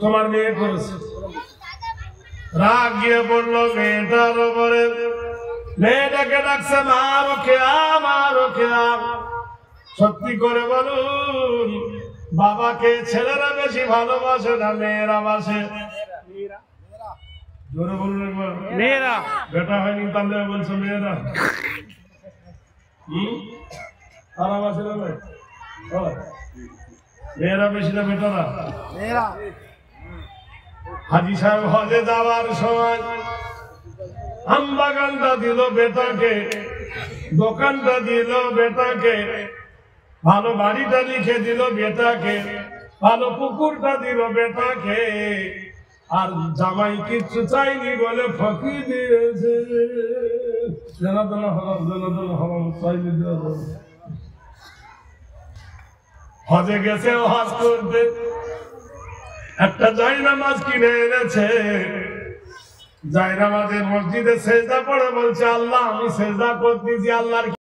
তোমার মেয়ে করেছে, রাগ গিয়ে পড়লো মেয়েটার উপরে। মেয়েটাকে ডাকছে, মা রোকেয়া, মা রোকেয়া, সত্যি করে বলুন বাবাকে ছেলেরা বেশি ভালোবাসে না মেয়েরা বাসে? জোরে বলুন একবার। মেয়েরা। বেটা হয়নি তাহলে বলছো মেয়েরা? খারাপ আছে না ভাই? মেয়েরা বেশি না বেটারা? মেয়েরা। হাজি সাহেব হজে যাওয়ার সময় আম বাগানটা দিল বেটাকে, দোকানটা দিল বেটাকে, ভালো বাড়িটা লিখে দিল বেটাকে, ভালো পুকুরটা দিল বেটাকে, আর জামাই কিচ্ছু চাইনি বলে ফাঁকি দিয়েছে। জনাদন হরাম, জনাদন হরাম, চাইনি দেওয়া। হজে গেছে হজ করতে, একটা জায়নামাজ কিনে এনেছে, জায়নামাজের মসজিদে সেজদা পড়ে বলছে, আল্লাহ আমি সেজদা করতেছি, আল্লাহর